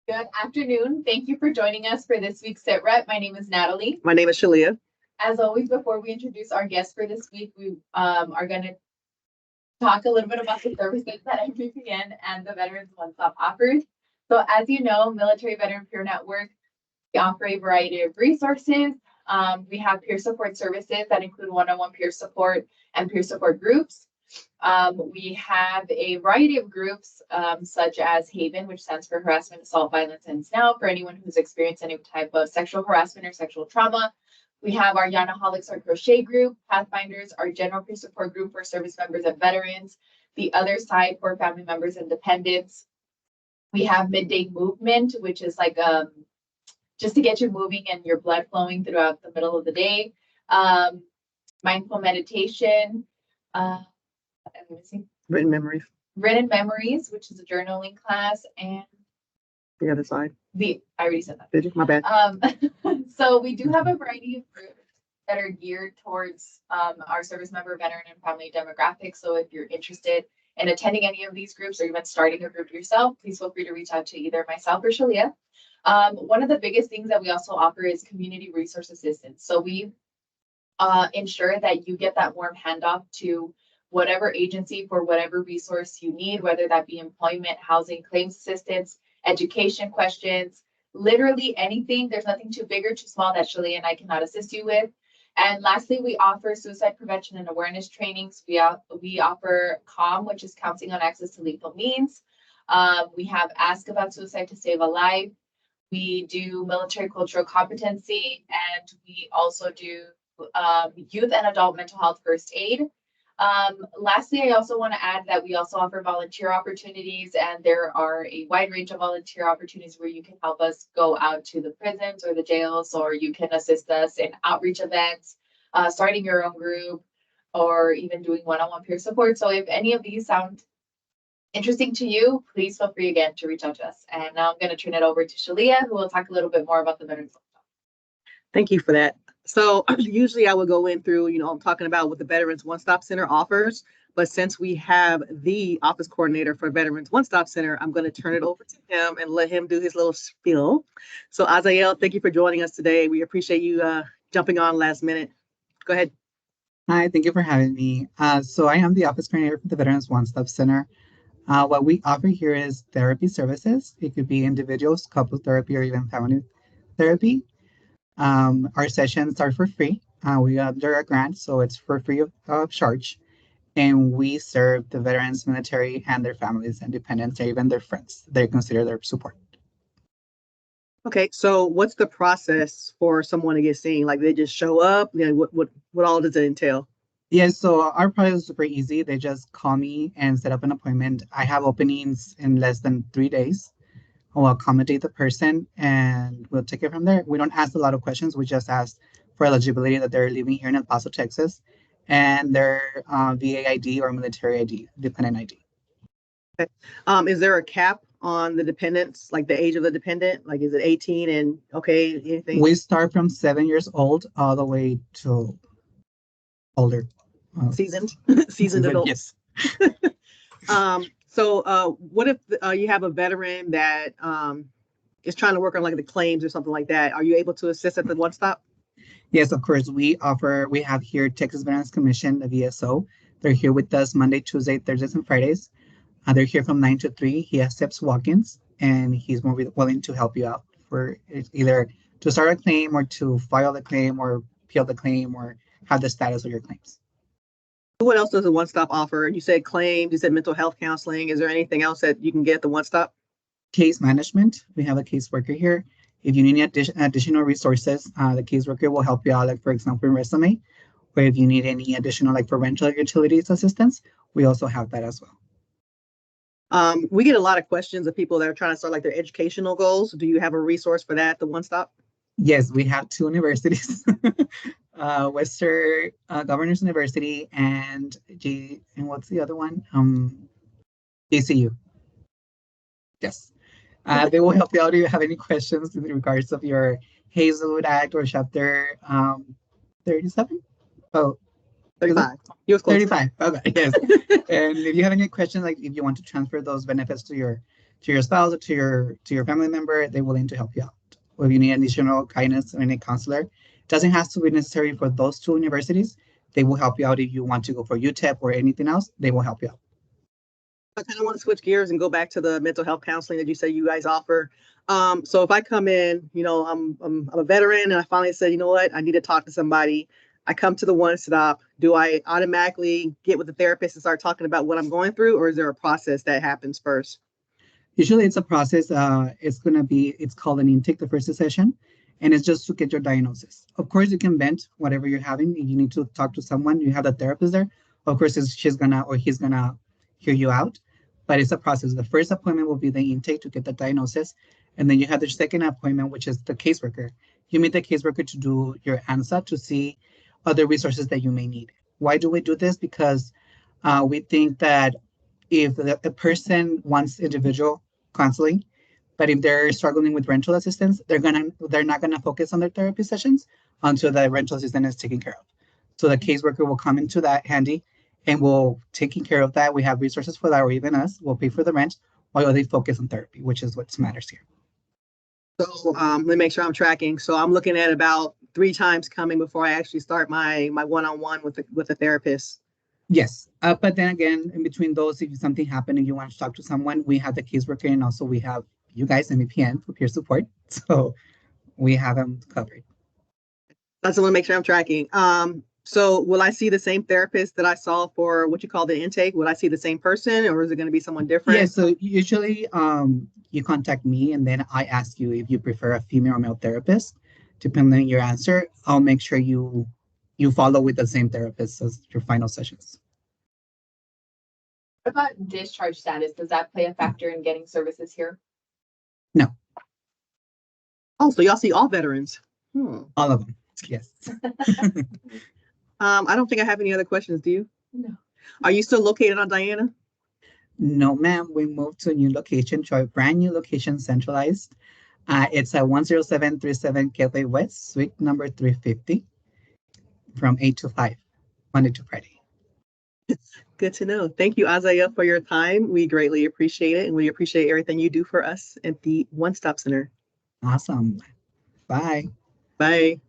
Good afternoon. Thank you for joining us for this week's SITREP. My name is Natalie. My name is Shelia. As always, before we introduce our guest for this week, we are going to talk a little bit about the services that MVPN and the Veterans One Stop offers. So as you know, Military Veteran Peer Network, we offer a variety of resources. We have peer support services that include one-on-one peer support and peer support groups. We have a variety of groups such as Haven, which stands for Harassment, Assault, Violence, and Now for anyone who's experienced any type of sexual harassment or sexual trauma. We have our Yanaholics, our crochet group, Pathfinders, our general peer support group for service members and veterans, the other side for family members and dependents. We have Midday Movement, which is like just to get you moving and your blood flowing throughout the middle of the day. Mindful meditation. Written memories. Written memories, which is a journaling class, and the other side. I already said that. Did you? My bad. So we do have a variety of groups that are geared towards our service member, veteran, and family demographics. So if you're interested in attending any of these groups or even starting a group yourself, please feel free to reach out to either myself or Shelia. One of the biggest things that we also offer is community resource assistance. So we ensure that you get that warm handoff to whatever agency for whatever resource you need, whether that be employment, housing, claims assistance, education questions, literally anything. There's nothing too big or too small that Shelia and I cannot assist you with. And lastly, we offer suicide prevention and awareness trainings. We offer CALM, which is Counseling on Access to Lethal Means. We have Ask About Suicide to Save a Life. We do military cultural competency, and we also do youth and adult mental health first aid. Lastly, I also want to add that we also offer volunteer opportunities, and there are a wide range of volunteer opportunities where you can help us go out to the prisons or the jails, or you can assist us in outreach events, starting your own group, or even doing one-on-one peer support. So if any of these sound interesting to you, please feel free again to reach out to us. And now I'm going to turn it over to Shelia, who will talk a little bit more about the Veterans One Stop. Thank you for that. So usually I would go in through, I'm talking about what the Veterans One Stop Center offers. But since we have the office coordinator for Veterans One Stop Center, I'm going to turn it over to him and let him do his little spiel. So Hazael, thank you for joining us today. We appreciate you jumping on last minute. Go ahead. Hi, thank you for having me. So I am the office coordinator for the Veterans One Stop Center. What we offer here is therapy services. It could be individuals, couple therapy, or even family therapy. Our sessions are for free. We are under a grant, so it's for free of charge. And we serve the veterans, military, and their families and dependents, or even their friends. They consider their support. Okay, so what's the process for someone to get seen? Like they just show up? What all does it entail? Yeah, so our process is super easy. They just call me and set up an appointment. I have openings in less than 3 days. We'll accommodate the person and we'll take it from there. We don't ask a lot of questions. We just ask for eligibility, that they're living here in El Paso, Texas, and their VA ID or military ID, dependent ID. Okay. Is there a cap on the dependents, like the age of the dependent? Like, is it 18 and okay, anything? We start from 7 years old all the way to older. Seasoned adults. Yes. So what if you have a veteran that is trying to work on like the claims or something like that? Are you able to assist at the One Stop? Yes, of course. We have here Texas Veterans Commission, the VSO. They're here with us Monday, Tuesday, Thursdays, and Fridays. They're here from 9 to 3. He accepts walk-ins, and he's more willing to help you out for either to start a claim or to file the claim or appeal the claim or have the status of your claims. What else does the One Stop offer? You said claims, you said mental health counseling. Is there anything else that you can get at the One Stop? Case management. We have a caseworker here. If you need additional resources, the caseworker will help you out, like for example, in resume, or if you need any additional like for rental utilities assistance, we also have that as well. We get a lot of questions of people that are trying to start like their educational goals. Do you have a resource for that, the One Stop? Yes, we have 2 universities, Western Governors University and what's the other one? ACU. Yes. They will help you out if you have any questions in regards of your Hazelwood Act or Chapter 37? Oh, 35. You was close. 35. Okay, yes. And if you have any questions, like if you want to transfer those benefits to your to your spouse or to your family member, they're willing to help you out. Or if you need additional guidance or any counselor, it doesn't have to be necessary for those two universities. They will help you out if you want to go for UTEP or anything else. They will help you out. I kind of want to switch gears and go back to the mental health counseling that you say you guys offer. So if I come in, I'm a veteran and I finally said, you know what, I need to talk to somebody. I come to the one stop. Do I automatically get with the therapist and start talking about what I'm going through, or is there a process that happens first? Usually it's a process. It's called an intake, the first session, and it's just to get your diagnosis. Of course, you can vent whatever you're having. If you need to talk to someone, you have the therapist there. Of course, she's gonna or he's gonna hear you out, but it's a process. The first appointment will be the intake to get the diagnosis, and then you have the second appointment, which is the caseworker. You meet the caseworker to do your ANSA to see other resources that you may need. Why do we do this? Because we think that if a person wants individual counseling, but if they're struggling with rental assistance, they're not gonna focus on their therapy sessions until the rental assistant is taken care of. So the caseworker will come into that handy and we'll taking care of that. We have resources for that, or even us, we'll pay for the rent while they focus on therapy, which is what matters here. So let me make sure I'm tracking. So I'm looking at about 3 times coming before I actually start my one-on-one with the therapist. Yes, but then again, in between those, if something happened and you want to talk to someone, we have the caseworker, and also we have you guys, MVPN, for peer support. So we have them covered. I just want to make sure I'm tracking. So will I see the same therapist that I saw for what you call the intake? Will I see the same person, or is it going to be someone different? Yeah, so usually you contact me and then I ask you if you prefer a female or male therapist. Depending on your answer, I'll make sure you follow with the same therapist as your final sessions. What about discharge status? Does that play a factor in getting services here? No. Oh, so y'all see all veterans? All of them, yes. I don't think I have any other questions. Do you? No. Are you still located on Diana? No, ma'am. We moved to a new location, to a brand new location, centralized. It's at 10737 Gtwy West, suite number 350, from 8 to 5, Monday to Friday. Good to know. Thank you, Hazael, for your time. We greatly appreciate it, and we appreciate everything you do for us at the One Stop Center. Awesome. Bye. Bye.